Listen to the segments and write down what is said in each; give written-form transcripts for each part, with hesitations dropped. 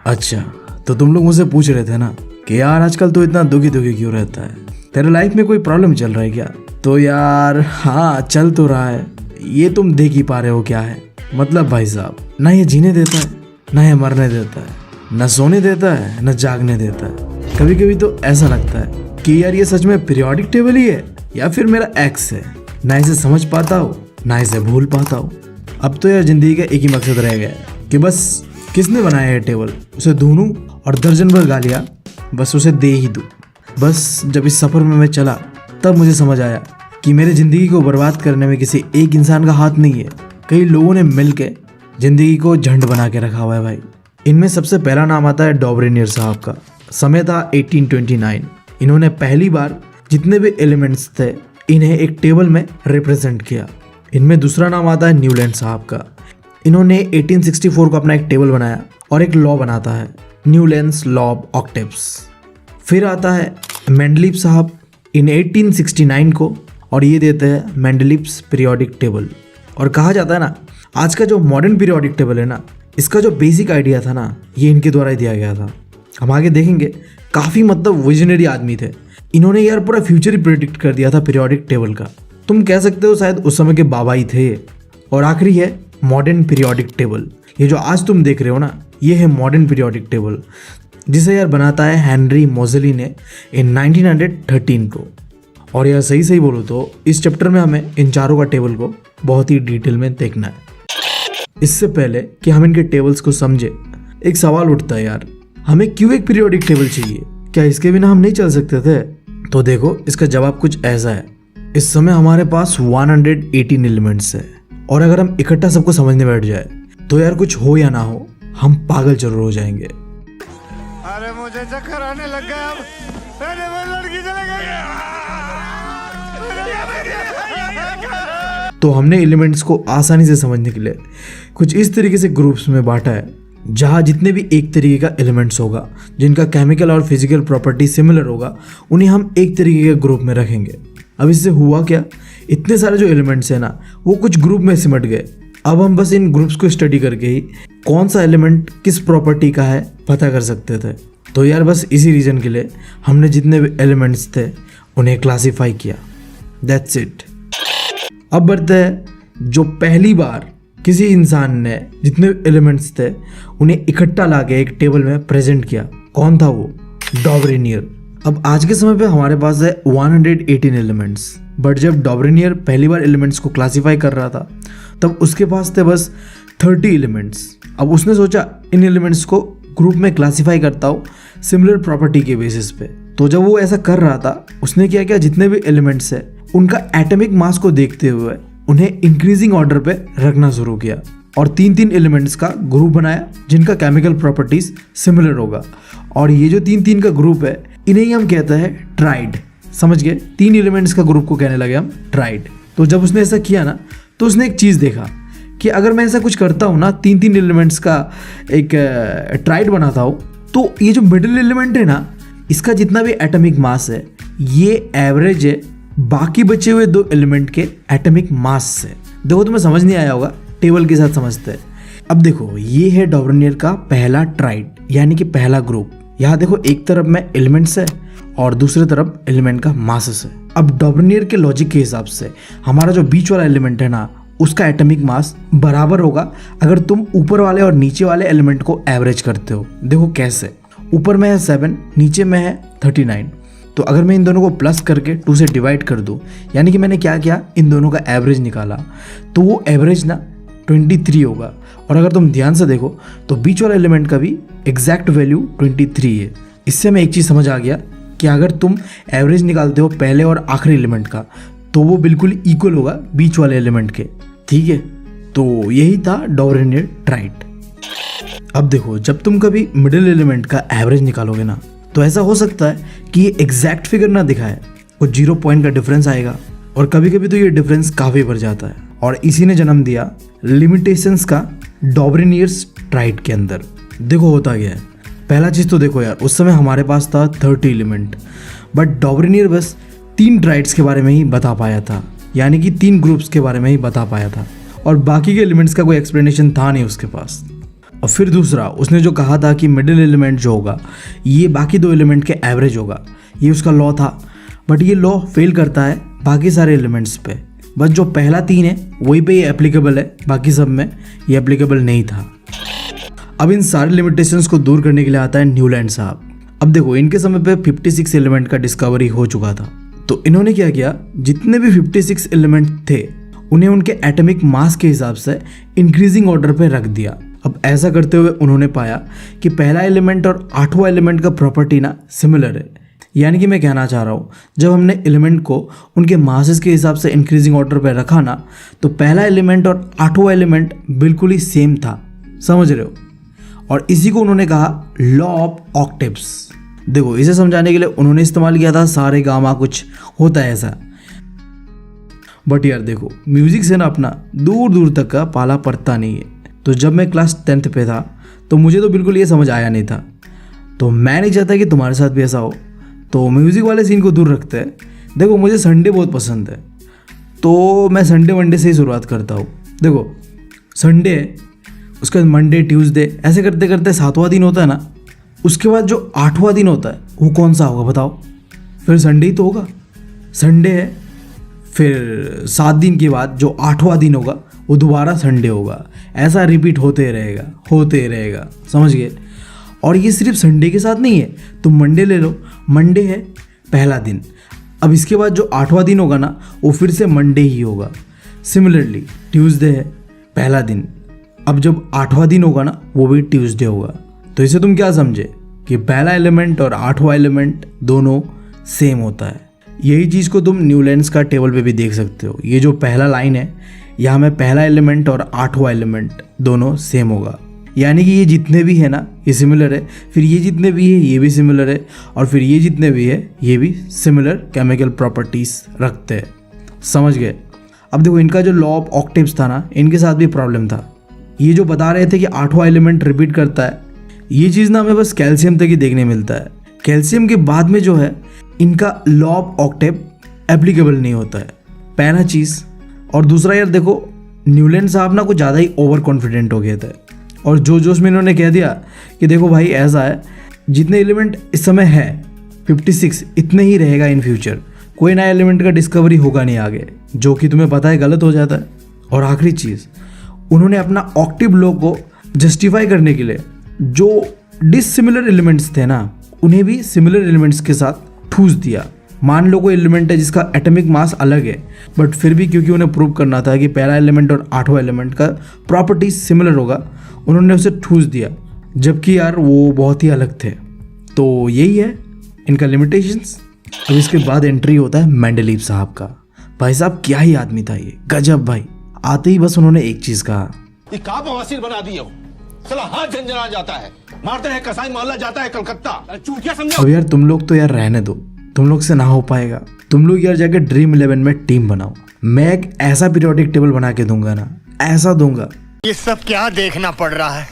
अच्छा, तो तुम लोग मुझसे पूछ रहे थे ना कि यार आजकल तो इतना दुखी दुखी क्यों रहता है, तेरे लाइफ में कोई प्रॉब्लम चल रहा है क्या? तो यार हाँ, चल तो रहा है। ये तुम देख ही पा रहे हो क्या है। मतलब भाई साहब, ना ये जीने देता है, ना ये मरने देता है, न सोने देता है, न जागने देता है। कभी कभी तो ऐसा लगता है कि यार ये सच में पीरियोडिक टेबल ही है या फिर मेरा एक्स है। ना इसे समझ पाता हूँ, ना इसे भूल पाता हूँ। अब तो यार जिंदगी का एक ही मकसद रह गया है कि बस किसने बनाया है टेबल, उसे ढूंढूं और दर्जन भर गालियाँ बस उसे दे ही दूँ। बस जब इस सफ़र में मैं चला तब मुझे समझ आया कि मेरे ज़िंदगी को बर्बाद करने में किसी एक इंसान का हाथ नहीं है, कई लोगों ने मिल के ज़िंदगी को झंड बना के रखा हुआ है भाई। इनमें सबसे पहला नाम आता है डॉबरेनियर साहब का। समय था 1829। इन्होंने पहली बार जितने भी एलिमेंट्स थे इन्हें एक टेबल में रिप्रेजेंट किया। इनमें दूसरा नाम आता है न्यूलैंड साहब का। इन्होंने 1864 को अपना एक टेबल बनाया और एक लॉ बनाता है, न्यूलैंड्स लॉ ऑफ ऑक्टेव्स। फिर आता है मेंडलीफ साहब इन 1869 को, और ये देते हैं मेंडलीफ्स पीरियोडिक टेबल। और कहा जाता है ना, आज का जो मॉडर्न पीरियोडिक टेबल है ना, इसका जो बेसिक आइडिया था ना, ये इनके द्वारा ही दिया गया था। हम आगे देखेंगे, काफ़ी मतलब विजनरी आदमी थे। इन्होंने यार पूरा फ्यूचर ही प्रेडिक्ट कर दिया था पीरियोडिक टेबल का। तुम कह सकते हो शायद उस समय के बाबा ही थे। और आखिरी है मॉडर्न पीरियोडिक टेबल। ये जो आज तुम देख रहे हो ना, ये है मॉडर्न पीरियोडिक टेबल, जिसे यार बनाता है हेनरी मोज़ेली ने इन 1913 को। और यार सही बोलो तो इस चैप्टर में हमें इन चारों का टेबल को बहुत ही डिटेल में देखना है। इससे पहले कि हम इनके टेबल्स को समझे, एक सवाल उठता है यार, हमें क्यों एक पीरियोडिक टेबल चाहिए? क्या इसके बिना हम नहीं चल सकते थे? तो देखो, इसका जवाब कुछ ऐसा है। इस समय हमारे पास 118 एलिमेंट्स है, और अगर हम इकट्ठा सबको समझने बैठ जाए तो यार कुछ हो या ना हो, हम पागल जरूर हो जाएंगे। अरे मुझे चक्कर आने लग गया। अब अरे वो लड़की चले गई। तो हमने एलिमेंट्स को आसानी से समझने के लिए कुछ इस तरीके से ग्रुप्स में बांटा है, जहाँ जितने भी एक तरीके का एलिमेंट्स होगा, जिनका केमिकल और फिजिकल प्रॉपर्टी सिमिलर होगा, उन्हें हम एक तरीके के ग्रुप में रखेंगे। अब इससे हुआ क्या, इतने सारे जो एलिमेंट्स हैं ना, वो कुछ ग्रुप में सिमट गए। अब हम बस इन ग्रुप्स को स्टडी करके ही कौन सा एलिमेंट किस प्रॉपर्टी का है पता कर सकते थे। तो यार बस इसी रीज़न के लिए हमने जितने भी एलिमेंट्स थे उन्हें क्लासीफाई किया। That's it. अब बढ़ते हैं, जो पहली बार किसी इंसान ने जितने एलिमेंट्स थे उन्हें इकट्ठा लाके एक टेबल में प्रेजेंट किया, कौन था वो? डॉबरेनियर। अब आज के समय पे हमारे पास है 118 एलिमेंट्स, बट जब डॉबरेनियर पहली बार एलिमेंट्स को क्लासीफाई कर रहा था तब उसके पास थे बस 30 एलिमेंट्स। अब उसने सोचा इन एलिमेंट्स को ग्रुप में क्लासीफाई करता हूँ सिमिलर प्रॉपर्टी के बेसिस पे। तो जब वो ऐसा कर रहा था, उसने क्या किया, जितने भी एलिमेंट्स है उनका एटॉमिक मास को देखते हुए उन्हें इंक्रीजिंग ऑर्डर पे रखना शुरू किया, और 3 एलिमेंट्स का ग्रुप बनाया जिनका केमिकल प्रॉपर्टीज सिमिलर होगा। और ये जो 3 का ग्रुप है, इन्हें ही हम कहते हैं ट्राइड। समझ गए? 3 एलिमेंट्स का ग्रुप को कहने लगे हम ट्राइड। तो जब उसने ऐसा किया ना, तो उसने एक चीज़ देखा कि अगर मैं ऐसा कुछ करता हूँ ना, 3 एलिमेंट्स का एक ट्राइड बनाता हूँ, तो ये जो मिडिल एलिमेंट है ना, इसका जितना भी एटॉमिक मास है, ये एवरेज है बाकी बचे हुए 2 एलिमेंट के एटॉमिक मास से। देखो, तुम्हें समझ नहीं आया होगा, टेबल के साथ समझते हैं। अब देखो, ये है डॉबरेनियर का पहला ट्राइड, यानी कि पहला ग्रुप। यहाँ देखो, एक तरफ में एलिमेंट्स है और दूसरी तरफ एलिमेंट का मासेस है। अब डॉबरेनियर के लॉजिक के हिसाब से हमारा जो बीच वाला एलिमेंट है ना, उसका एटॉमिक मास बराबर होगा अगर तुम ऊपर वाले और नीचे वाले एलिमेंट को एवरेज करते हो। देखो कैसे, ऊपर में है 7, नीचे में है 39। तो अगर मैं इन दोनों को प्लस करके 2 से डिवाइड कर दूं, यानी कि मैंने क्या किया, इन दोनों का एवरेज निकाला, तो वो एवरेज ना 23 होगा। और अगर तुम ध्यान से देखो तो बीच वाला एलिमेंट का भी एग्जैक्ट वैल्यू 23 है। इससे हमें एक चीज़ समझ आ गया कि अगर तुम एवरेज निकालते हो पहले और आखिरी एलिमेंट का, तो वो बिल्कुल इक्वल होगा बीच वाले एलिमेंट के। ठीक है, तो यही था डॉबरेनियर ट्राइड। अब देखो, जब तुम कभी मिडिल एलिमेंट का एवरेज निकालोगे ना, तो ऐसा हो सकता है कि ये एग्जैक्ट फिगर ना दिखाए, कुछ 0 पॉइंट का डिफरेंस आएगा, और कभी कभी तो ये डिफरेंस काफ़ी बढ़ जाता है। और इसी ने जन्म दिया लिमिटेशंस का डॉबरेनियर्स ट्राइड के अंदर। देखो होता गया है, पहला चीज़ तो देखो यार, उस समय हमारे पास था 30 एलिमेंट, बट डॉबरेनियर बस 3 ट्राइड्स के बारे में ही बता पाया था, यानी कि 3 ग्रुप्स के बारे में ही बता पाया था, और बाकी के एलिमेंट्स का कोई एक्सप्लेनेशन था नहीं उसके पास। और फिर दूसरा उसने जो कहा था कि मिडिल एलिमेंट जो होगा ये बाकी दो एलिमेंट के एवरेज होगा, ये उसका लॉ था। बट ये लॉ फेल करता है बाकी सारे एलिमेंट्स पे, बस जो पहला 3 है वही पे ये एप्लीकेबल है, बाकी सब में ये एप्लीकेबल नहीं था। अब इन सारे लिमिटेशंस को दूर करने के लिए आता है न्यूलैंड साहब। अब देखो इनके समय पे 56 एलिमेंट का डिस्कवरी हो चुका था, तो इन्होंने क्या किया, जितने भी 56 एलिमेंट थे उन्हें उनके एटॉमिक मास के हिसाब से इंक्रीजिंग ऑर्डर पे रख दिया। अब ऐसा करते हुए उन्होंने पाया कि पहला एलिमेंट और 8वां एलिमेंट का प्रॉपर्टी ना सिमिलर है। यानी कि मैं कहना चाह रहा हूँ, जब हमने एलिमेंट को उनके मासेस के हिसाब से इंक्रीजिंग ऑर्डर पे रखा ना, तो पहला एलिमेंट और 8वां एलिमेंट बिल्कुल ही सेम था, समझ रहे हो। और इसी को उन्होंने कहा लॉ ऑफ ऑक्टेव्स। देखो इसे समझाने के लिए उन्होंने इस्तेमाल किया था सारे गामा कुछ होता है ऐसा। बट यार देखो म्यूजिक से ना अपना दूर दूर तक का पाला पड़ता नहीं है। तो जब मैं क्लास 10th पे था तो मुझे तो बिल्कुल ये समझ आया नहीं था, तो मैं नहीं चाहता कि तुम्हारे साथ भी ऐसा हो, तो म्यूज़िक वाले सीन को दूर रखते हैं। देखो मुझे संडे बहुत पसंद है, तो मैं संडे वनडे से ही शुरुआत करता हूँ। देखो संडे है, उसके बाद मंडे ट्यूसडे ऐसे करते करते 7वां दिन होता है ना, उसके बाद जो 8वां दिन होता है वो कौन सा होगा बताओ। फिर संडे ही तो होगा। संडे है, फिर 7 दिन के बाद जो 8वां दिन होगा वो दोबारा संडे होगा। ऐसा रिपीट होते रहेगा, समझ गए। और ये सिर्फ संडे के साथ नहीं है, तुम मंडे ले लो, मंडे है पहला दिन, अब इसके बाद जो 8वां दिन होगा ना वो फिर से मंडे ही होगा। सिमिलरली ट्यूसडे है पहला दिन, अब जब 8वां दिन होगा ना वो भी ट्यूसडे होगा। तो इसे तुम क्या समझे कि पहला एलिमेंट और 8वां एलिमेंट दोनों सेम होता है। यही चीज़ को तुम न्यूलैंड्स का टेबल पे भी देख सकते हो। ये जो पहला लाइन है यहाँ में पहला एलिमेंट और 8वां एलिमेंट दोनों सेम होगा, यानी कि ये जितने भी है ना ये सिमिलर है, फिर ये जितने भी है ये भी सिमिलर है, और फिर ये जितने भी है ये भी सिमिलर केमिकल प्रॉपर्टीज रखते हैं, समझ गए। अब देखो इनका जो लॉ ऑफ ऑक्टेव्स था ना, इनके साथ भी प्रॉब्लम था। ये जो बता रहे थे कि 8वां एलिमेंट रिपीट करता है, ये चीज़ ना हमें बस कैल्शियम तक ही देखने मिलता है। कैल्शियम के बाद में जो है इनका लॉ ऑफ ऑक्टेव एप्लीकेबल नहीं होता है, पहला चीज़। और दूसरा यार देखो न्यूलैंड साहब ना कुछ ज़्यादा ही ओवर कॉन्फिडेंट हो गए थे, और जोश में इन्होंने कह दिया कि देखो भाई ऐसा है, जितने एलिमेंट इस समय है 56 इतने ही रहेगा इन फ्यूचर, कोई नया एलिमेंट का डिस्कवरी होगा नहीं आगे, जो कि तुम्हें पता है गलत हो जाता है। और आखिरी चीज़, उन्होंने अपना ऑक्टिव लॉ को जस्टिफाई करने के लिए जो डिसिमिलर एलिमेंट्स थे ना उन्हें भी सिमिलर एलिमेंट्स के साथ ठूस दिया। मान लो कोई एलिमेंट है जिसका एटॉमिक मास अलग है, बट फिर भी क्योंकि उन्हें प्रूव करना था कि पहला एलिमेंट और 8वां एलिमेंट का प्रॉपर्टी सिमिलर होगा, उन्होंने उसे ठूस दिया, जबकि यार वो बहुत ही अलग थे। तो यही है इनका लिमिटेशंस। अब इसके बाद एंट्री होता है मेंडलीव साहब का। भाई साहब क्या ही आदमी था ये, गजब भाई। आते ही बस उन्होंने एक चीज़ कहा, ये का बवासीर बना दिए हो, साला हाथ झंझना जाता है, मारते हैं कसाई मोहल्ला जाता है कलकत्ता, चूतिया समझो। अब यार तुम लोग तो यार रहने दो, तुम लोग से ना हो पाएगा। तुम लोग यार जाके ड्रीम 11 में टीम बनाओ। मैं एक ऐसा पीरियोडिक टेबल बना के दूंगा ना, ऐसा दूंगा। ये सब क्या देखना पड़ रहा है,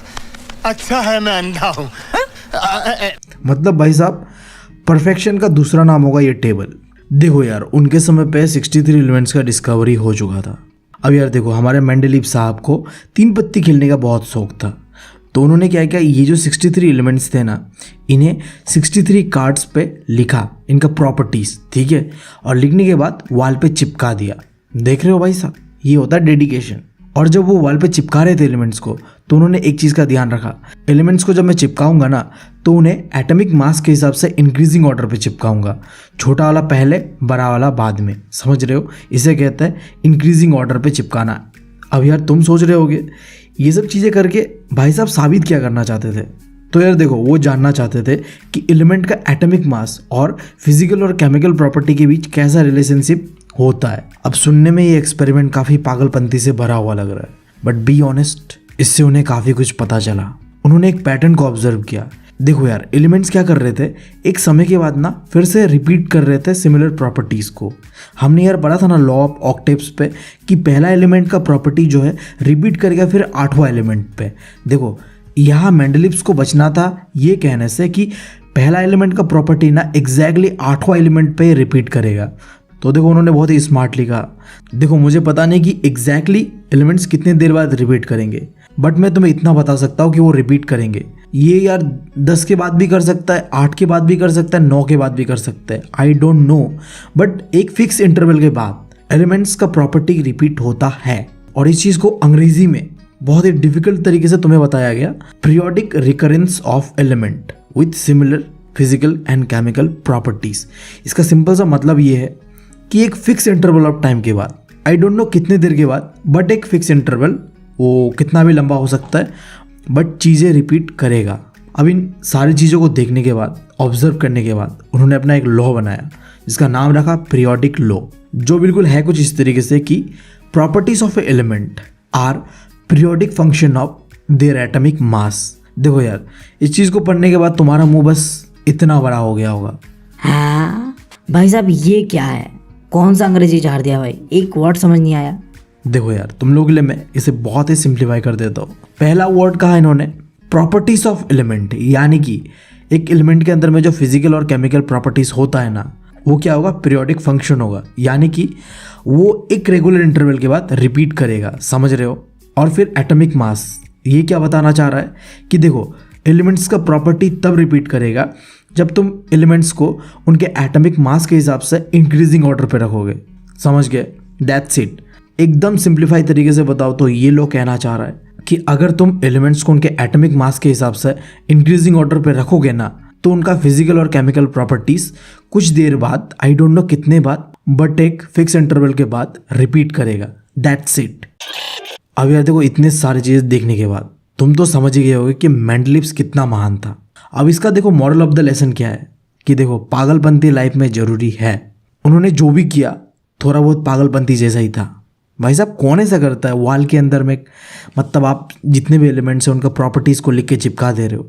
अच्छा है मैं अंधा हूँ। मतलब भाई साहब परफेक्शन का दूसरा नाम होगा ये टेबल। देखो यार उनके समय पे 63 एलिमेंट्स का डिस्कवरी हो चुका था। अब यार देखो हमारे मेंडलीव साहब को 3 पत्ती खेलने का बहुत शौक था, तो उन्होंने क्या किया, ये जो 63 एलिमेंट्स थे ना इन्हें 63 कार्ड्स पे लिखा, इनका प्रॉपर्टीज, ठीक है, और लिखने के बाद वॉल पे चिपका दिया। देख रहे हो भाई साहब, ये होता है डेडिकेशन। और जब वो वॉल पे चिपका रहे थे एलिमेंट्स को, तो उन्होंने एक चीज़ का ध्यान रखा, एलिमेंट्स को जब मैं चिपकाऊंगा ना तो उन्हें एटॉमिक मास के हिसाब से इंक्रीजिंग ऑर्डर पे चिपकाऊंगा, छोटा वाला पहले बड़ा वाला बाद में, समझ रहे हो। इसे कहते हैं इंक्रीजिंग ऑर्डर पे चिपकाना। अब यार तुम सोच रहे होगे ये सब चीज़ें करके भाई साहब साबित क्या करना चाहते थे। तो यार देखो वो जानना चाहते थे कि एलिमेंट का एटॉमिक मास और फिजिकल और केमिकल प्रॉपर्टी के बीच कैसा रिलेशनशिप होता है। अब सुनने में ये एक्सपेरिमेंट काफ़ी पागलपंती से भरा हुआ लग रहा है, बट बी ऑनेस्ट इससे उन्हें काफ़ी कुछ पता चला। उन्होंने एक पैटर्न को ऑब्जर्व किया। देखो यार एलिमेंट्स क्या कर रहे थे, एक समय के बाद ना फिर से रिपीट कर रहे थे सिमिलर प्रॉपर्टीज़ को। हमने यार पढ़ा था ना लॉ ऑफ ऑक्टेव्स पे कि पहला एलिमेंट का प्रॉपर्टी जो है रिपीट करेगा फिर 8वां एलिमेंट पे। देखो यहाँ मेंडलीव्स को बचना था ये कहने से कि पहला एलिमेंट का प्रॉपर्टी ना एग्जैक्टली 8वां एलिमेंट पे रिपीट करेगा। तो देखो उन्होंने बहुत ही स्मार्टली कहा, देखो मुझे पता नहीं कि एग्जैक्टली एलिमेंट्स कितने देर बाद रिपीट करेंगे, बट मैं तुम्हें इतना बता सकता हूँ कि वो रिपीट करेंगे। ये यार 10 के बाद भी कर सकता है, 8 के बाद भी कर सकता है, 9 के बाद भी कर सकता है, आई डोंट नो। बट एक फिक्स इंटरवल के बाद एलिमेंट्स का प्रॉपर्टी रिपीट होता है। और इस चीज़ को अंग्रेजी में बहुत ही डिफिकल्ट तरीके से तुम्हें बताया गया, periodic recurrence of element with similar physical and chemical properties. इसका सिंपल सा मतलब ये है कि एक फिक्स इंटरवल ऑफ टाइम के बाद, आई डोंट नो कितने देर के बाद, बट एक फिक्स इंटरवल, वो कितना भी लंबा हो सकता है, बट चीज़ें रिपीट करेगा। अब इन सारी चीज़ों को देखने के बाद, ऑब्जर्व करने के बाद उन्होंने अपना एक लॉ बनाया जिसका नाम रखा पीरियोडिक लॉ, जो बिल्कुल है कुछ इस तरीके से कि properties of a element are periodic function of their atomic mass. देखो यार, इस चीज़ को पढ़ने के बाद तुम्हारा मुंह बस इतना बड़ा हो गया होगा। हाँ भाई साहब, ये क्या है? कौन सा अंग्रेजी झाड़ दिया भाई, एक वर्ड समझ नहीं आया। देखो यार, तुम लोग के लिए मैं इसे बहुत ही सिंप्लीफाई कर देता हूँ। पहला वर्ड कहा इन्होंने प्रॉपर्टीज ऑफ एलिमेंट, यानी कि एक एलिमेंट के अंदर में जो फिजिकल और केमिकल प्रॉपर्टीज होता है ना, वो क्या होगा, पीरियोडिक फंक्शन होगा, यानी कि वो एक रेगुलर इंटरवल के बाद रिपीट करेगा, समझ रहे हो। और फिर एटॉमिक मास, ये क्या बताना चाह रहा है कि देखो एलिमेंट्स का प्रॉपर्टी तब रिपीट करेगा जब तुम एलिमेंट्स को उनके एटॉमिक मास के हिसाब से इंक्रीजिंग ऑर्डर पे रखोगे, समझ गए, दैट्स इट। एकदम सिंप्लीफाई तरीके से बताओ तो ये लोग कहना चाह रहा है कि अगर तुम एलिमेंट्स को उनके एटॉमिक मास के हिसाब से इंक्रीजिंग ऑर्डर पे रखोगे ना, तो उनका फिजिकल और केमिकल प्रॉपर्टीज कुछ देर बाद, आई डोंट नो कितने बाद, बट एक फिक्स इंटरवल के बाद रिपीट करेगा, दैट्स इट। अब यार देखो, इतने सारी चीज़ें देखने के बाद तुम तो समझ ही गए होगे कि मेंडलिव्स कितना महान था। अब इसका देखो मॉरल ऑफ द लेसन क्या है कि देखो पागलपंती लाइफ में ज़रूरी है। उन्होंने जो भी किया थोड़ा बहुत पागलपंती जैसा ही था। भाई साहब, कौन ऐसा करता है वॉल के अंदर में, मतलब आप जितने भी एलिमेंट्स हैं उनका प्रॉपर्टीज़ को लिख के चिपका दे रहे हो।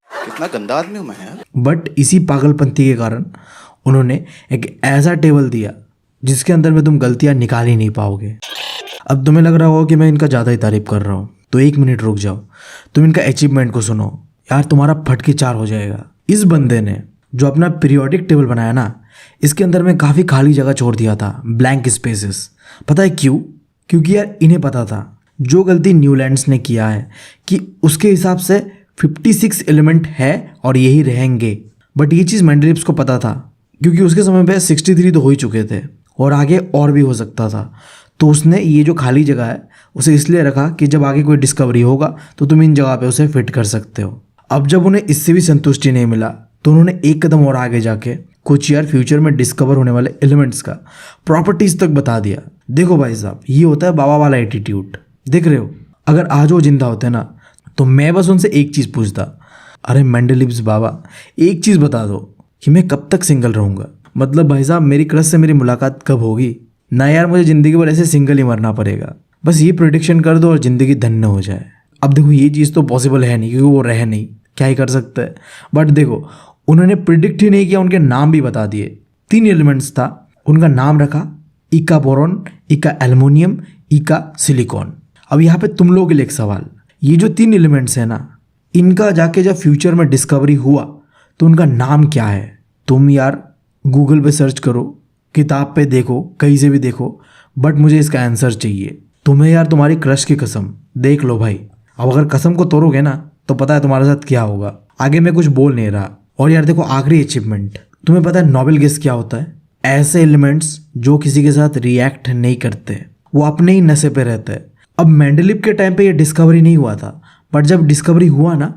कितना गंदा आदमी हूँ मैं यार। बट इसी पागलपंती के कारण उन्होंने एक ऐसा टेबल दिया जिसके अंदर में तुम गलतियाँ निकाल ही नहीं पाओगे। अब तुम्हें लग रहा होगा कि मैं इनका ज़्यादा ही तारीफ कर रहा हूँ, तो 1 मिनट रुक जाओ, तुम इनका अचीवमेंट को सुनो यार, तुम्हारा फटके चार हो जाएगा। इस बंदे ने जो अपना पीरियोडिक टेबल बनाया ना, इसके अंदर में काफ़ी खाली जगह छोड़ दिया था, ब्लैंक स्पेसेस। पता है क्यों? क्योंकि यार इन्हें पता था जो गलती न्यूलैंड्स ने किया है कि उसके हिसाब से 56 एलिमेंट है और यही रहेंगे। बट ये चीज़ मेंडलिव्स को पता था, क्योंकि उसके समय पे 63 तो हो ही चुके थे और आगे और भी हो सकता था। तो उसने ये जो खाली जगह है उसे इसलिए रखा कि जब आगे कोई डिस्कवरी होगा तो तुम इन जगह पे उसे फिट कर सकते हो। अब जब उन्हें इससे भी संतुष्टि नहीं मिला तो उन्होंने एक कदम और आगे जाके कुछ यार फ्यूचर में डिस्कवर होने वाले एलिमेंट्स का प्रॉपर्टीज तक बता दिया। देखो भाई साहब, ये होता है बाबा वाला एटीट्यूड, देख रहे हो। अगर आज वो जिंदा होते ना तो मैं बस उनसे एक चीज़ पूछता, अरे मेंडलिव्स बाबा, एक चीज़ बता दो कि मैं कब तक सिंगल रहूँगा। मतलब भाई साहब, मेरी क्रश से मेरी मुलाकात कब होगी ना यार, मुझे ज़िंदगी भर ऐसे सिंगल ही मरना पड़ेगा। बस ये प्रेडिक्शन कर दो और ज़िंदगी धन्य हो जाए। अब देखो ये चीज़ तो पॉसिबल है नहीं, क्योंकि वो रह नहीं, क्या ही कर सकता है। बट देखो उन्होंने प्रिडिक्ट ही नहीं किया, उनके नाम भी बता दिए। 3 एलिमेंट्स था, उनका नाम रखा इका बोरॉन, इका एल्युमिनियम, इका सिलिकॉन। अब यहाँ पे तुम लोगों के लिए एक सवाल, ये जो 3 एलिमेंट्स हैं ना, इनका जाके जब फ्यूचर में डिस्कवरी हुआ तो उनका नाम क्या है? तुम यार गूगल पे सर्च करो, किताब पे देखो, कहीं से भी देखो, बट मुझे इसका आंसर चाहिए। तुम्हें यार तुम्हारी क्रश की कसम, देख लो भाई। अब अगर कसम को तोड़ोगे ना तो पता है तुम्हारे साथ क्या होगा। आगे मैं कुछ बोल नहीं रहा। और यार देखो आखिरी अचीवमेंट, तुम्हें पता है नोबेल गेस क्या होता है? ऐसे एलिमेंट्स जो किसी के साथ रिएक्ट नहीं करते, वो अपने ही नशे पे रहते हैं। अब मेंडलीव के टाइम पे ये डिस्कवरी नहीं हुआ था, बट जब डिस्कवरी हुआ ना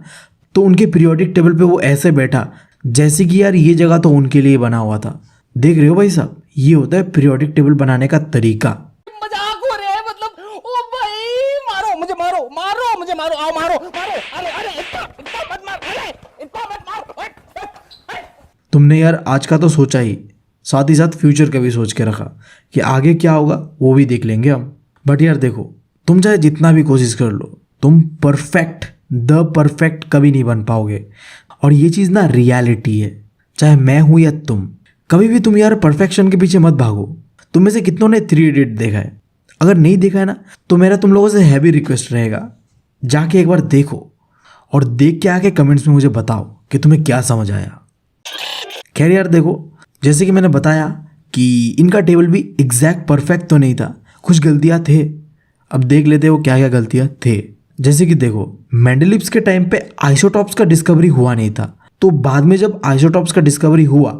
तो उनके पीरियोडिक टेबल पे वो ऐसे बैठा जैसे कि यार ये जगह तो उनके लिए बना हुआ था। देख रहे हो भाई साहब, ये होता है पीरियोडिक टेबल बनाने का तरीका। मजाक हो रहा है, मतलब ओ भाई मारो मुझे, मारो मारो मुझे, मारो आओ मारो मारो, अरे अरे इतना मत मार, अरे इतना मत मार। तुमने यार आज का तो सोचा ही, साथ ही साथ फ्यूचर का भी सोच के रखा कि आगे क्या होगा वो भी देख लेंगे हम। बट यार देखो, तुम चाहे जितना भी कोशिश कर लो, तुम द परफेक्ट कभी नहीं बन पाओगे। और ये चीज़ ना रियलिटी है, चाहे मैं हूँ या तुम। कभी भी तुम यार परफेक्शन के पीछे मत भागो। तुम में से कितनों ने 3 इडियट देखा है? अगर नहीं देखा है ना तो मेरा तुम लोगों से हैवी रिक्वेस्ट रहेगा, जाके एक बार देखो और देख के आके कमेंट्स में मुझे बताओ कि तुम्हें क्या समझ आया। खैर यार देखो, जैसे कि मैंने बताया कि इनका टेबल भी एग्जैक्ट परफेक्ट तो नहीं था, कुछ गलतियाँ थे। अब देख लेते हो क्या क्या गलतियाँ थे। जैसे कि देखो, मेंडलीव्स के टाइम पे आइसोटॉप्स का डिस्कवरी हुआ नहीं था, तो बाद में जब आइसोटॉप्स का डिस्कवरी हुआ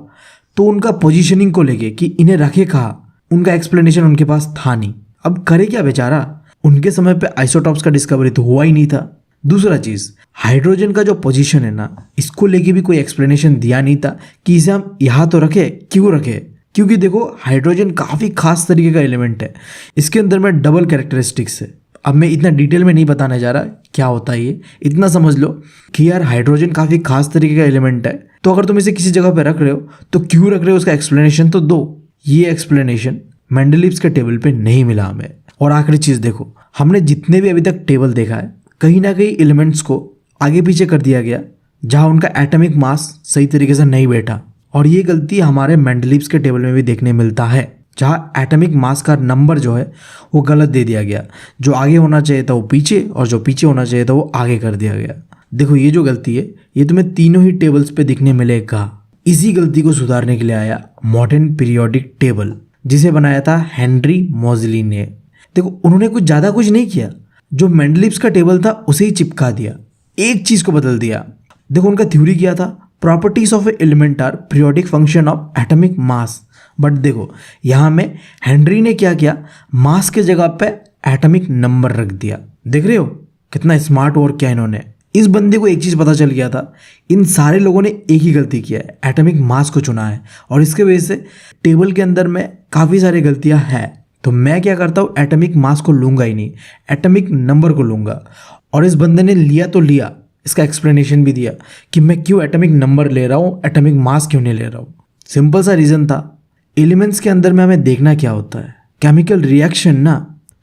तो उनका पोजीशनिंग को लेके कि इन्हें रखे कहाँ, उनका एक्सप्लेनेशन उनके पास था नहीं। अब करे क्या बेचारा, उनके समय पे आइसोटॉप्स का डिस्कवरी तो हुआ ही नहीं था। दूसरा चीज, हाइड्रोजन का जो पोजीशन है ना, इसको लेके भी कोई एक्सप्लेनेशन दिया नहीं था कि इसे हम यहाँ तो रखे, क्यों रखे, क्योंकि देखो हाइड्रोजन काफी खास तरीके का एलिमेंट है, इसके अंदर में डबल कैरेक्टरिस्टिक्स है। अब मैं इतना डिटेल में नहीं बताने जा रहा क्या होता है ये, इतना समझ लो कि यार हाइड्रोजन काफी खास तरीके का एलिमेंट है, तो अगर तुम इसे किसी जगह पे रख रहे हो तो क्यों रख रहे हो उसका एक्सप्लेनेशन तो दो। ये एक्सप्लेनेशन मेंडलीव्स के टेबल पे नहीं मिला हमें। और आखिरी चीज देखो, हमने जितने भी अभी तक टेबल देखा है, कहीं ना कहीं एलिमेंट्स को आगे पीछे कर दिया गया, जहां उनका एटॉमिक मास सही तरीके से नहीं बैठा। और ये गलती हमारे मेंडलीव्स के टेबल में भी देखने मिलता है, जहां एटॉमिक मास का नंबर जो है वो गलत दे दिया गया, जो आगे होना चाहिए था वो पीछे, और जो पीछे होना चाहिए था वो आगे कर दिया गया। देखो ये जो गलती है ये तुम्हें तीनों ही टेबल्स पे दिखने मिलेगा। इसी गलती को सुधारने के लिए आया मॉडर्न पीरियोडिक टेबल, जिसे बनाया था हेनरी मोज़ली ने। देखो उन्होंने ज़्यादा कुछ नहीं किया, जो मेंडलीव्स का टेबल था उसे ही चिपका दिया, एक चीज़ को बदल दिया। देखो उनका थ्योरी क्या था, properties of a element are periodic function of atomic mass. But देखो यहाँ में हेनरी ने क्या किया, मास के जगह पे एटॉमिक नंबर रख दिया। देख रहे हो कितना स्मार्ट वर्क किया इन्होंने। इस बंदे को एक चीज़ पता चल गया था, इन सारे लोगों ने एक ही गलती किया है, एटॉमिक मास को चुना है, और इसके वजह से टेबल के अंदर में काफ़ी सारी गलतियां हैं। तो मैं क्या करता हूँ, एटॉमिक मास को लूँगा ही नहीं, एटॉमिक नंबर को लूँगा। और इस बंदे ने लिया तो लिया, इसका एक्सप्लेनेशन भी दिया कि मैं क्यों एटॉमिक नंबर ले रहा हूँ, एटॉमिक मास क्यों नहीं ले रहा हूँ। सिंपल सा रीज़न था, एलिमेंट्स के अंदर में हमें देखना क्या होता है, केमिकल रिएक्शन ना।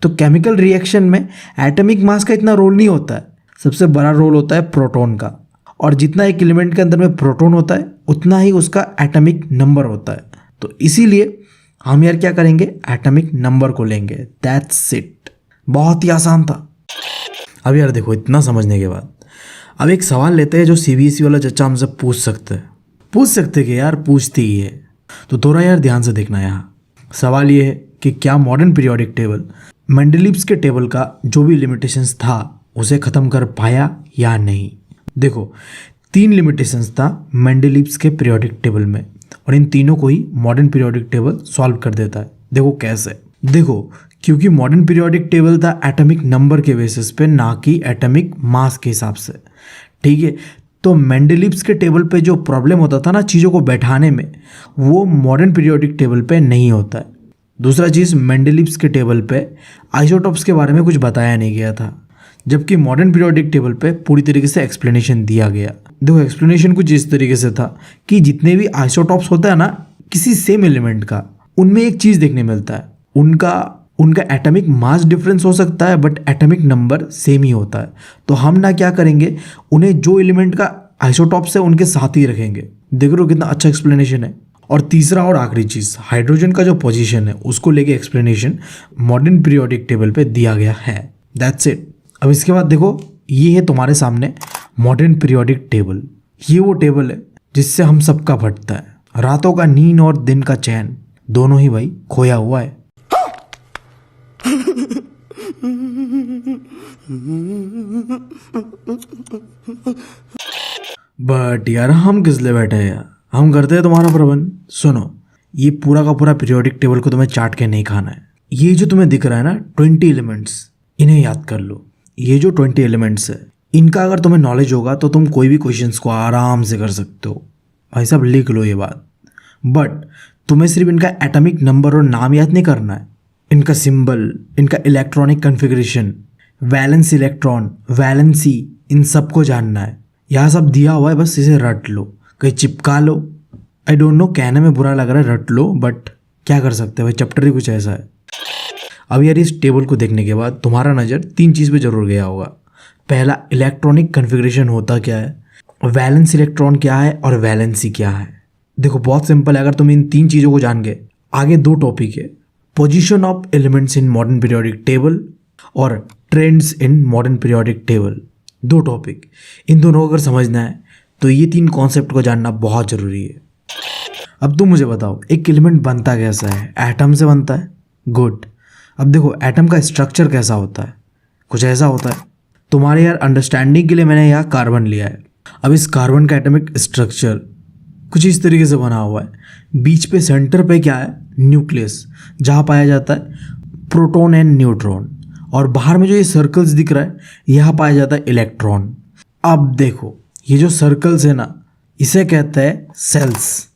तो केमिकल रिएक्शन में एटॉमिक मास का इतना रोल नहीं होता है, सबसे बड़ा रोल होता है प्रोटॉन का। और जितना एक एलिमेंट के अंदर में प्रोटॉन होता है उतना ही उसका एटॉमिक नंबर होता है। तो इसीलिए हम यार क्या करेंगे, एटॉमिक नंबर को लेंगे, दैट्स इट। बहुत ही आसान था। अब यार देखो इतना समझने के बाद अब एक सवाल लेते हैं जो सीबीएसई वाला चच्चा हमसे पूछ सकते कि यार पूछती ही है। तो थोड़ा यार ध्यान से देखना। यहाँ सवाल ये है कि क्या मॉडर्न पीरियोडिक टेबल मेंडलीव्स के टेबल का जो भी लिमिटेशंस था उसे ख़त्म कर पाया या नहीं। देखो 3 लिमिटेशंस था मेंडलीव्स के पीरियोडिक टेबल में, और इन तीनों को ही मॉडर्न पीरियोडिक टेबल सॉल्व कर देता है। देखो कैसे, देखो क्योंकि मॉडर्न पीरियोडिक टेबल था एटॉमिक नंबर के बेसिस पे, ना कि एटॉमिक मास के हिसाब से, ठीक है। तो मेंडलीव्स के टेबल पे जो प्रॉब्लम होता था ना चीज़ों को बैठाने में, वो मॉडर्न पीरियोडिक टेबल पे नहीं होता है। दूसरा चीज़, मेंडलीव्स के टेबल पे आइसोटॉप्स के बारे में कुछ बताया नहीं गया था, जबकि मॉडर्न पीरियोडिक टेबल पे पूरी तरीके से एक्सप्लेनेशन दिया गया। देखो एक्सप्लेनेशन कुछ इस तरीके से था कि जितने भी आइसोटॉप्स होता है ना किसी सेम एलिमेंट का, उनमें एक चीज़ देखने मिलता है, उनका एटॉमिक मास डिफरेंस हो सकता है बट एटॉमिक नंबर सेम ही होता है। तो हम ना क्या करेंगे, उन्हें जो एलिमेंट का आइसोटॉप्स है उनके साथ ही रखेंगे। देख रहे हो कितना अच्छा एक्सप्लेनेशन है। और तीसरा और आखिरी चीज़, हाइड्रोजन का जो पोजीशन है उसको लेके एक्सप्लेनेशन मॉडर्न पीरियोडिक टेबल पे दिया गया है। That's it. अब इसके बाद देखो, ये है तुम्हारे सामने मॉडर्न पीरियोडिक टेबल। ये वो टेबल है जिससे हम सबका फटता है, रातों का नींद और दिन का चैन दोनों ही भाई खोया हुआ है। बट यार हम किस लिए बैठे हैं यार, हम करते हैं तुम्हारा प्रबंध। सुनो, ये पूरा का पूरा पीरियोडिक टेबल को तुम्हें चाट के नहीं खाना है। ये जो तुम्हें दिख रहा है ना 20 एलिमेंट्स, इन्हें याद कर लो। ये जो 20 एलिमेंट्स है, इनका अगर तुम्हें नॉलेज होगा तो तुम कोई भी क्वेश्चंस को आराम से कर सकते हो। भाई साहब लिख लो ये बात। बट तुम्हें सिर्फ इनका एटॉमिक नंबर और नाम याद नहीं करना है, इनका सिंबल, इनका electronic configuration, valence electron, valency, इन सबको जानना है। यहाँ सब दिया हुआ है, बस इसे रट लो, कहीं चिपका लो। आई डोंट नो, कहने में बुरा लग रहा है रट लो, बट क्या कर सकते हैं भाई, चैप्टर ही कुछ ऐसा है। अब यार इस टेबल को देखने के बाद तुम्हारा नज़र 3 चीज़ पे जरूर गया होगा। पहला, इलेक्ट्रॉनिक कन्फिग्रेशन होता क्या है, वैलेंस इलेक्ट्रॉन क्या है और वैलेंसी क्या है। देखो बहुत सिंपल है, अगर तुम इन 3 चीज़ों को जान गए, आगे 2 टॉपिक है, position of elements in modern periodic table और trends in modern periodic table. 2 topic, इन दोनों को अगर समझना है तो ये 3 कॉन्सेप्ट को जानना बहुत ज़रूरी है। अब तुम मुझे बताओ, एक एलिमेंट बनता कैसा है? एटम से बनता है। गुड। अब देखो एटम का स्ट्रक्चर कैसा होता है, कुछ ऐसा होता है। तुम्हारे यार अंडरस्टैंडिंग के लिए मैंने यहाँ कार्बन लिया है। अब इस कार्बन का एटॉमिक स्ट्रक्चर कुछ इस तरीके से बना हुआ है। बीच पे सेंटर पे क्या है, न्यूक्लियस, जहाँ पाया जाता है प्रोटॉन एंड न्यूट्रॉन, और बाहर में जो ये सर्कल्स दिख रहा है यहाँ पाया जाता है इलेक्ट्रॉन। अब देखो ये जो सर्कल्स है ना, इसे कहते हैं सेल्स।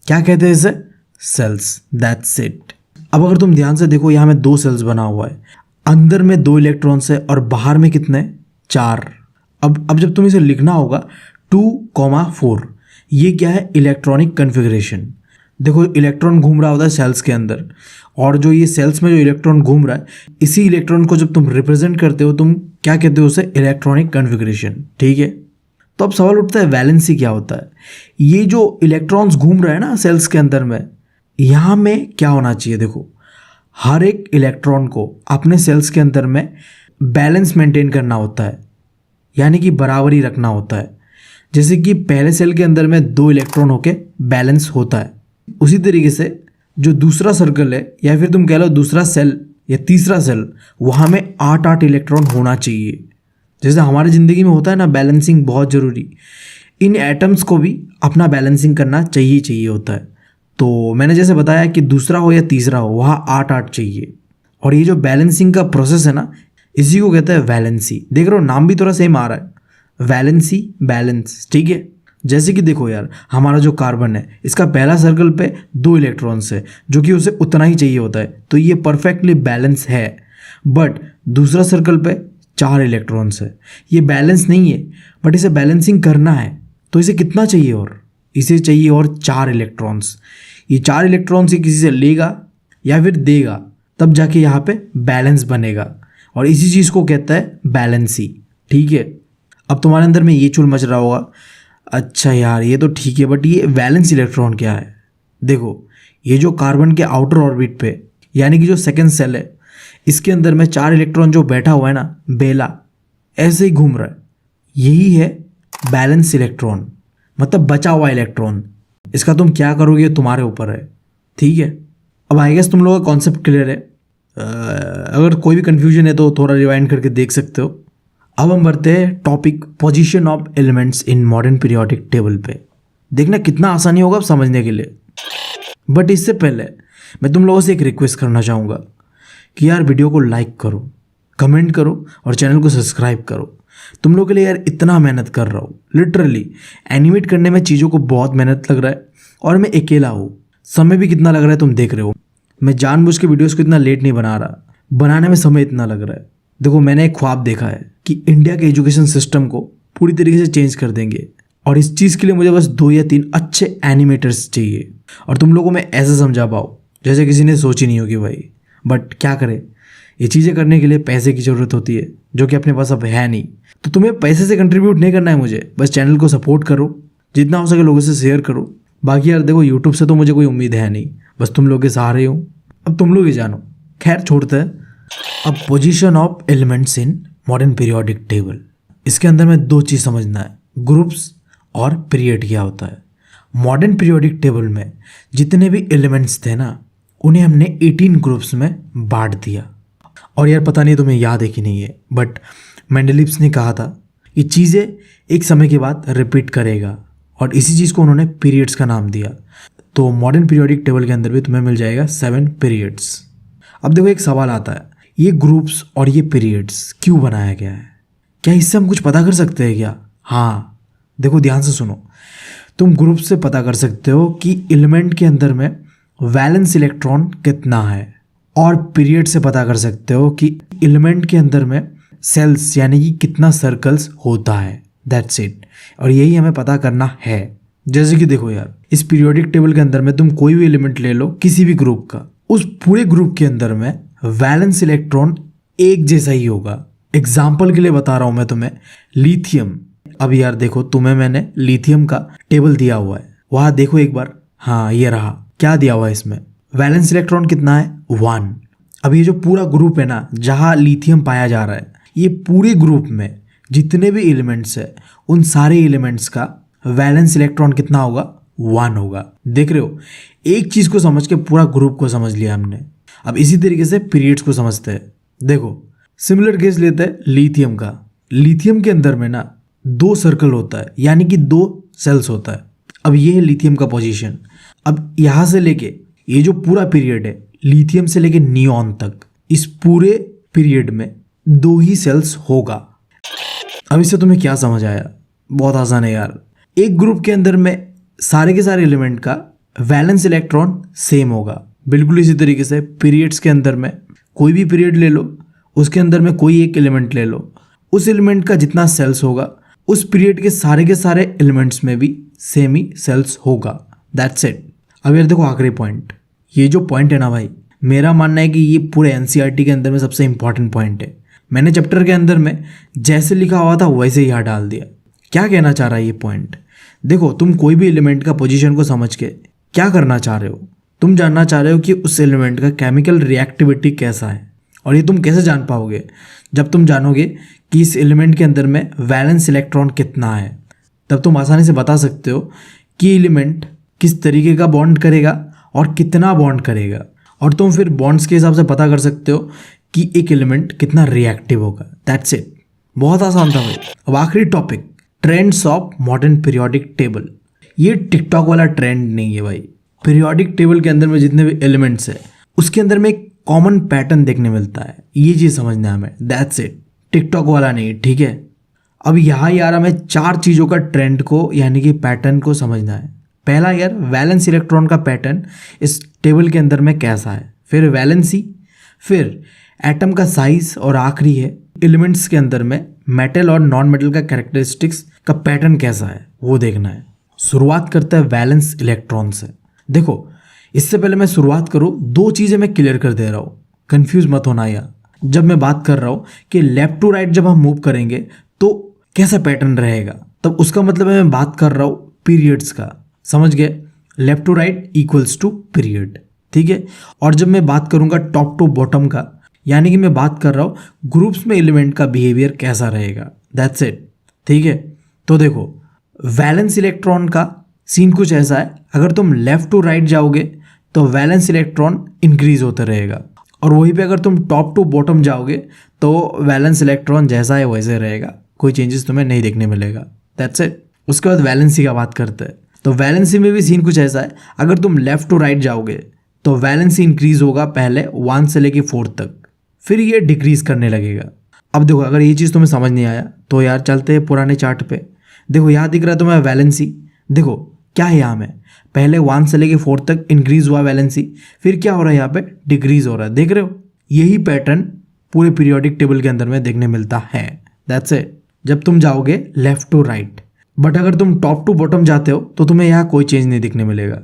क्या कहते हैं इसे? सेल्स। That's it. अब अगर तुम ध्यान से देखो, यहाँ में 2 सेल्स बना हुआ है, अंदर में 2 इलेक्ट्रॉन्स है और बाहर में कितने? 4। अब जब तुम इसे लिखना होगा 2,4, ये क्या है? Electronic configuration. देखो इलेक्ट्रॉन घूम रहा होता है सेल्स के अंदर, और जो ये सेल्स में जो इलेक्ट्रॉन घूम रहा है, इसी इलेक्ट्रॉन को जब तुम रिप्रेजेंट करते हो, तुम क्या कहते हो उसे? Electronic configuration. ठीक है, तो अब सवाल उठता है वैलेंसी क्या होता है? ये जो इलेक्ट्रॉन्स घूम रहे हैं ना सेल्स के अंदर में, यहाँ में क्या होना चाहिए? देखो हर एक इलेक्ट्रॉन को अपने सेल्स के अंदर में बैलेंस मेंटेन करना होता है, यानी कि बराबरी रखना होता है। जैसे कि पहले सेल के अंदर में 2 इलेक्ट्रॉन होके बैलेंस होता है, उसी तरीके से जो दूसरा सर्कल है, या फिर तुम कह लो दूसरा सेल या तीसरा सेल, वहाँ में 8 इलेक्ट्रॉन होना चाहिए। जैसे हमारी ज़िंदगी में होता है ना बैलेंसिंग बहुत ज़रूरी, इन एटम्स को भी अपना बैलेंसिंग करना चाहिए होता है। तो मैंने जैसे बताया कि दूसरा हो या तीसरा हो, वहाँ 8 चाहिए। और ये जो बैलेंसिंग का प्रोसेस है ना, इसी को कहते हैं वैलेंसी। देख रहे हो नाम भी थोड़ा सेम आ रहा है, वैलेंसी, बैलेंस। ठीक है, जैसे कि देखो यार हमारा जो कार्बन है, इसका पहला सर्कल पे 2 इलेक्ट्रॉन्स है, जो कि उसे उतना ही चाहिए होता है, तो ये परफेक्टली बैलेंस है। बट दूसरा सर्कल पे 4 इलेक्ट्रॉन्स है, ये बैलेंस नहीं है, बट इसे बैलेंसिंग करना है, तो इसे कितना चाहिए? और इसे चाहिए और 4 इलेक्ट्रॉन्स। ये 4 इलेक्ट्रॉन्स ही किसी से लेगा या फिर देगा, तब जाके यहाँ पे बैलेंस बनेगा, और इसी चीज़ को कहता है बैलेंसी। ठीक है, अब तुम्हारे अंदर में ये चुल मच रहा होगा, अच्छा यार ये तो ठीक है, बट ये वैलेंस इलेक्ट्रॉन क्या है? देखो ये जो कार्बन के आउटर ऑर्बिट पे, यानी कि जो सेकंड सेल है, इसके अंदर में 4 इलेक्ट्रॉन जो बैठा हुआ है ना, बेला ऐसे ही घूम रहा है, यही है बैलेंस इलेक्ट्रॉन, मतलब बचा हुआ इलेक्ट्रॉन। इसका तुम क्या करोगे तुम्हारे ऊपर है। ठीक है, अब आई गेस तुम लोगों का कॉन्सेप्ट क्लियर है। अगर कोई भी कन्फ्यूजन है तो थोड़ा रिवाइंड करके देख सकते हो। अब हम बढ़ते हैं topic position of elements in modern periodic table पे। देखना कितना आसानी होगा अब समझने के लिए। बट इससे पहले मैं तुम लोगों से एक रिक्वेस्ट करना चाहूँगा कि यार वीडियो को लाइक करो, कमेंट करो और चैनल को सब्सक्राइब करो। तुम लोग के लिए यार इतना मेहनत कर रहा हूँ, लिटरली एनिमेट करने में चीज़ों को बहुत मेहनत लग रहा है, और मैं अकेला हूँ, समय भी कितना लग रहा है तुम देख रहे हो। मैं जानबूझ के वीडियोस को इतना लेट नहीं बना रहा, बनाने में समय इतना लग रहा है। देखो मैंने एक ख्वाब देखा है कि इंडिया के एजुकेशन सिस्टम को पूरी तरीके से चेंज कर देंगे, और इस चीज़ के लिए मुझे बस 2 या 3 अच्छे एनिमेटर्स चाहिए, और तुम लोगों में ऐसे समझा पाओ जैसे किसी ने सोची नहीं होगी भाई। बट क्या करें, ये चीज़ें करने के लिए पैसे की ज़रूरत होती है, जो कि अपने पास अब है नहीं। तो तुम्हें पैसे से कंट्रीब्यूट नहीं करना है मुझे, बस चैनल को सपोर्ट करो, जितना हो सके लोगों से शेयर करो। बाकी यार देखो यूट्यूब से तो मुझे कोई उम्मीद है नहीं, बस तुम लोग के सहारे हो, अब तुम लोग ही जानो। खैर छोड़ते हैं। अब position of elements in modern periodic table, इसके अंदर में 2 चीज़ समझना है, ग्रुप्स और पीरियड क्या होता है। मॉडर्न पीरियोडिक टेबल में जितने भी एलिमेंट्स थे ना, उन्हें हमने 18 ग्रुप्स में बांट दिया। और यार पता नहीं तुम्हें याद है कि नहीं है, बट मेंडलीव्स ने कहा था कि चीज़ें एक समय के बाद रिपीट करेगा, और इसी चीज़ को उन्होंने पीरियड्स का नाम दिया। तो मॉडर्न पीरियोडिक टेबल के अंदर भी तुम्हें मिल जाएगा 7 पीरियड्स। अब देखो एक सवाल आता है, ये ग्रुप्स और ये पीरियड्स क्यों बनाया गया है? क्या इससे हम कुछ पता कर सकते हैं क्या? हाँ देखो ध्यान से सुनो, तुम ग्रुप से पता कर सकते हो कि एलिमेंट के अंदर में वैलेंस इलेक्ट्रॉन कितना है, और पीरियड से पता कर सकते हो कि एलिमेंट के अंदर में सेल्स यानी कि कितना सर्कल्स होता है। दैट्स इट, और यही हमें पता करना है। जैसे कि देखो यार, इस पीरियोडिक टेबल के अंदर में तुम कोई भी एलिमेंट ले लो किसी भी ग्रुप का, उस पूरे ग्रुप के अंदर में वैलेंस इलेक्ट्रॉन एक जैसा ही होगा। एग्जाम्पल के लिए बता रहा हूं मैं तुम्हें, लिथियम। अब यार देखो तुम्हें मैंने लिथियम का टेबल दिया हुआ है, वहां देखो एक बार। हाँ ये रहा, क्या दिया हुआ है इसमें? वैलेंस इलेक्ट्रॉन कितना है? 1। अब ये जो पूरा ग्रुप है ना जहाँ लिथियम पाया जा रहा है, ये पूरे ग्रुप में जितने भी एलिमेंट्स है, उन सारे एलिमेंट्स का वैलेंस इलेक्ट्रॉन कितना होगा? 1 होगा। देख रहे हो, एक चीज़ को समझ के पूरा ग्रुप को समझ लिया हमने। अब इसी तरीके से पीरियड्स को समझते हैं। देखो सिमिलर केस लेते हैं लिथियम का। लिथियम के अंदर में ना 2 सर्कल होता है, यानी कि 2 सेल्स होता है। अब ये है लिथियम का पोजीशन। अब यहाँ से लेके ये जो पूरा पीरियड है लिथियम से लेके नियॉन तक, इस पूरे पीरियड में 2 ही सेल्स होगा। अब इससे तुम्हें क्या समझ आया? बहुत आसान है यार। एक ग्रुप के अंदर में सारे के सारे एलिमेंट का वैलेंस इलेक्ट्रॉन सेम होगा। बिल्कुल इसी तरीके से पीरियड्स के अंदर में कोई भी पीरियड ले लो, उसके अंदर में कोई एक एलिमेंट ले लो, उस एलिमेंट का जितना सेल्स होगा उस पीरियड के सारे एलिमेंट्स में भी सेम ही सेल्स होगा। That's it. अब यार देखो आखिरी पॉइंट, ये जो पॉइंट है ना भाई, मेरा मानना है कि ये पूरे एनसीईआरटी के अंदर में सबसे इंपॉर्टेंट पॉइंट है। मैंने चैप्टर के अंदर में जैसे लिखा हुआ था वैसे ही यहाँ डाल दिया। क्या कहना चाह रहा है ये पॉइंट? देखो, तुम कोई भी एलिमेंट का पोजीशन को समझ के क्या करना चाह रहे हो? तुम जानना चाह रहे हो कि उस एलिमेंट का केमिकल रिएक्टिविटी कैसा है। और ये तुम कैसे जान पाओगे? जब तुम जानोगे कि इस एलिमेंट के अंदर में वैलेंस इलेक्ट्रॉन कितना है, तब तुम आसानी से बता सकते हो कि एलिमेंट किस तरीके का बॉन्ड करेगा और कितना बॉन्ड करेगा। और तुम फिर बॉन्ड्स के हिसाब से पता कर सकते हो कि एक एलिमेंट कितना रिएक्टिव होगा। That's it. बहुत आसान था भाई। अब आखिरी topic, trends of modern periodic table. ये टिकटॉक वाला ट्रेंड नहीं है भाई। पीरियोडिक टेबल के अंदर में जितने भी एलिमेंट्स है उसके अंदर में एक कॉमन पैटर्न देखने मिलता है, ये चीज़ समझना है हमें। That's it. टिकटॉक वाला नहीं, ठीक है। अब यहाँ यार हमें 4 चीज़ों का ट्रेंड को यानी कि पैटर्न को समझना है। पहला यार, वैलेंस इलेक्ट्रॉन का पैटर्न इस टेबल के अंदर में कैसा है, फिर वैलेंसी, फिर एटम का साइज, और आखिरी है एलिमेंट्स के अंदर में मेटल और नॉन मेटल का कैरेक्टरिस्टिक्स का पैटर्न कैसा है, वो देखना है। शुरुआत करता है वैलेंस इलेक्ट्रॉन से। देखो, इससे पहले मैं शुरुआत करूँ, 2 चीज़ें मैं क्लियर कर दे रहा हूँ, कंफ्यूज मत होना यार। जब मैं बात कर रहा हूँ कि लेफ्ट टू राइट जब हम मूव करेंगे तो कैसा पैटर्न रहेगा, तब उसका मतलब है मैं बात कर रहा हूँ पीरियड्स का। समझ गए? Left to right equals to period, ठीक है। और जब मैं बात करूँगा टॉप टू बॉटम का, यानी कि मैं बात कर रहा हूँ ग्रुप्स में एलिमेंट का बिहेवियर कैसा रहेगा। दैट्स इट, ठीक है। तो देखो, वैलेंस इलेक्ट्रॉन का सीन कुछ ऐसा है, अगर तुम लेफ्ट टू राइट जाओगे तो वैलेंस इलेक्ट्रॉन इंक्रीज होता रहेगा, और वहीं पे अगर तुम टॉप टू बॉटम जाओगे तो वैलेंस इलेक्ट्रॉन जैसा है वैसे रहेगा, कोई चेंजेस तुम्हें नहीं देखने मिलेगा। That's it. उसके बाद वैलेंसी का बात करते हैं। तो वैलेंसी में भी सीन कुछ ऐसा है, अगर तुम लेफ्ट टू राइट जाओगे तो वैलेंसी इंक्रीज होगा पहले 1 से लेके 4 तक, फिर ये डिक्रीज करने लगेगा। अब देखो, अगर ये चीज़ तुम्हें समझ नहीं आया तो यार चलते हैं पुराने चार्ट पे। देखो, यहाँ दिख रहा है तुम्हें वैलेंसी। देखो क्या है यहाँ में, पहले 1 से लेके 4 तक इंक्रीज हुआ वैलेंसी, फिर क्या हो रहा है यहाँ पे, डिक्रीज हो रहा है। देख रहे हो? यही पैटर्न पूरे पीरियोडिक टेबल के अंदर में देखने मिलता है। दैट्स इट, जब तुम जाओगे लेफ्ट टू राइट। बट अगर तुम टॉप टू बॉटम जाते हो तो तुम्हें यहाँ कोई चेंज नहीं दिखने मिलेगा।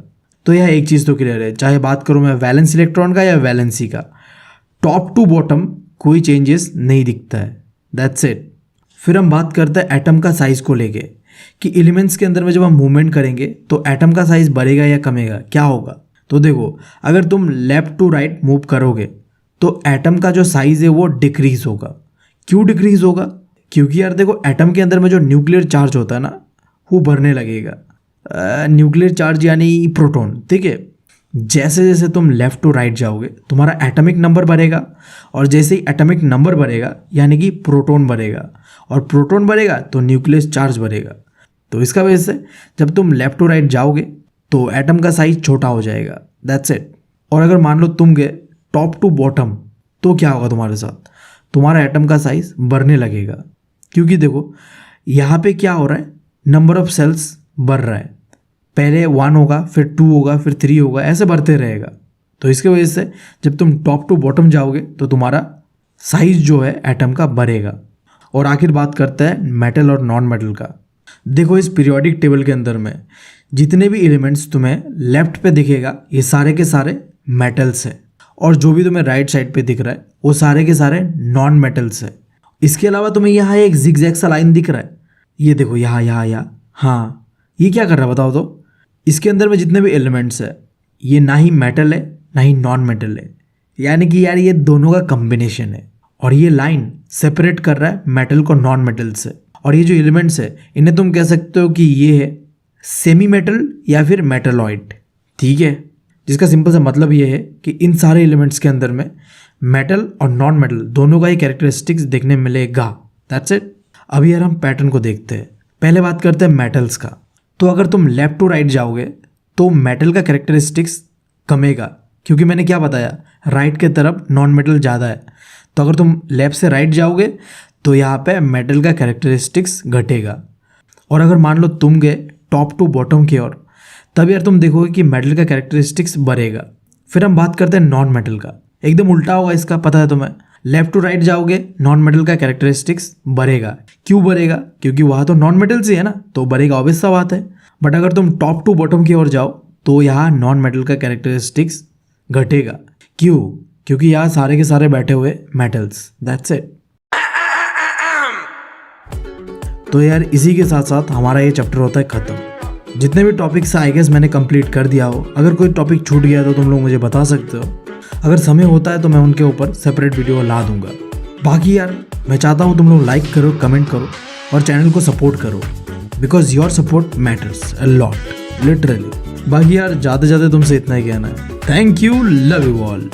तो यह एक चीज़ तो क्लियर है, चाहे बात करूँ मैं वैलेंस इलेक्ट्रॉन का या वैलेंसी का, टॉप टू बॉटम कोई चेंजेस नहीं दिखता है। That's it. फिर हम बात करते हैं एटम का साइज को लेके, कि एलिमेंट्स के अंदर में जब हम मूवमेंट करेंगे तो एटम का साइज बढ़ेगा या कमेगा, क्या होगा। तो देखो, अगर तुम लेफ्ट टू राइट मूव करोगे तो एटम का जो साइज है वो डिक्रीज होगा। क्यों डिक्रीज होगा? क्योंकि यार देखो, एटम के अंदर में जो न्यूक्लियर चार्ज होता है ना, वो बढ़ने लगेगा। न्यूक्लियर चार्ज यानी प्रोटॉन, ठीक है। जैसे जैसे तुम लेफ्ट टू राइट जाओगे तुम्हारा एटॉमिक नंबर बढ़ेगा, और जैसे ही एटॉमिक नंबर बढ़ेगा यानी कि प्रोटॉन बढ़ेगा, और प्रोटॉन बढ़ेगा तो न्यूक्लियस चार्ज बढ़ेगा। तो इसका वजह से जब तुम लेफ्ट टू राइट जाओगे तो एटम का साइज छोटा हो जाएगा। That's it. और अगर मान लो तुम गए टॉप टू बॉटम तो क्या होगा तुम्हारे साथ, तुम्हारा एटम का साइज बढ़ने लगेगा। क्योंकि देखो, यहाँ पे क्या हो रहा है, नंबर ऑफ सेल्स बढ़ रहा है। पहले 1 होगा, फिर 2 होगा, फिर 3 होगा, ऐसे बढ़ते रहेगा। तो इसके वजह से जब तुम टॉप टू बॉटम जाओगे तो तुम्हारा साइज जो है एटम का बढ़ेगा। और आखिर बात करते हैं मेटल और नॉन मेटल का। देखो, इस पीरियोडिक टेबल के अंदर में जितने भी एलिमेंट्स तुम्हें लेफ्ट पे दिखेगा ये सारे के सारे मेटल्स है, और जो भी तुम्हें राइट साइड पे दिख रहा है वो सारे के सारे नॉन मेटल्स है। इसके अलावा तुम्हें यहाँ एक जिगजैग सा लाइन दिख रहा है, ये देखो यहाँ। हाँ, ये क्या कर रहा है बताओ तो? इसके अंदर में जितने भी एलिमेंट्स है ये ना ही मेटल है ना ही नॉन मेटल है, यानी कि यार ये दोनों का कॉम्बिनेशन है। और ये लाइन सेपरेट कर रहा है मेटल को नॉन मेटल से। और ये जो एलिमेंट्स है इन्हें तुम कह सकते हो कि ये है सेमी मेटल या फिर मेटलॉइड, ठीक है। जिसका सिंपल सा मतलब ये है कि इन सारे एलिमेंट्स के अंदर में मेटल और नॉन मेटल दोनों का ही कैरेक्टरिस्टिक्स देखने मिलेगा। That's it. अभी यार हम पैटर्न को देखते हैं। पहले बात करते हैं मेटल्स का। तो अगर तुम लेफ्ट टू राइट जाओगे तो मेटल का कैरेक्टरिस्टिक्स कमेगा, क्योंकि मैंने क्या बताया, राइट के तरफ नॉन मेटल ज़्यादा है। तो अगर तुम लेफ्ट से राइट जाओगे तो यहाँ पे मेटल का कैरेक्टरिस्टिक्स घटेगा। और अगर मान लो तुम गए टॉप टू बॉटम की ओर, तब यार तुम देखोगे कि मेटल का कैरेक्टरिस्टिक्स बढ़ेगा। फिर हम बात करते हैं नॉन मेटल का। एकदम उल्टा होगा इसका, पता है तुम्हें। लेफ्ट टू राइट जाओगे नॉन मेटल का कैरेक्टरिस्टिक्स बढ़ेगा। क्यों बढ़ेगा? क्योंकि वहाँ तो नॉन मेटल से है ना, तो बढ़ेगा, ऑब्वियस सा बात है। बट अगर तुम टॉप टू बॉटम की ओर जाओ तो यहाँ नॉन मेटल का कैरेक्टरिस्टिक्स घटेगा। क्यों? क्योंकि यहाँ सारे के सारे बैठे हुए मेटल्स, दैट्स इट। तो यार इसी के साथ साथ हमारा ये चैप्टर होता है ख़त्म। जितने भी टॉपिक्स आई गेस मैंने कंप्लीट कर दिया हो। अगर कोई टॉपिक छूट गया तो तुम लोग मुझे बता सकते हो। अगर समय होता है तो मैं उनके ऊपर सेपरेट वीडियो ला दूंगा। बाकी यार मैं चाहता हूँ तुम लोग लाइक करो, कमेंट करो और चैनल को सपोर्ट करो, because your support matters a lot, literally. बाकी यार जाते जाते तुमसे इतना ही कहना है, thank you, love you all.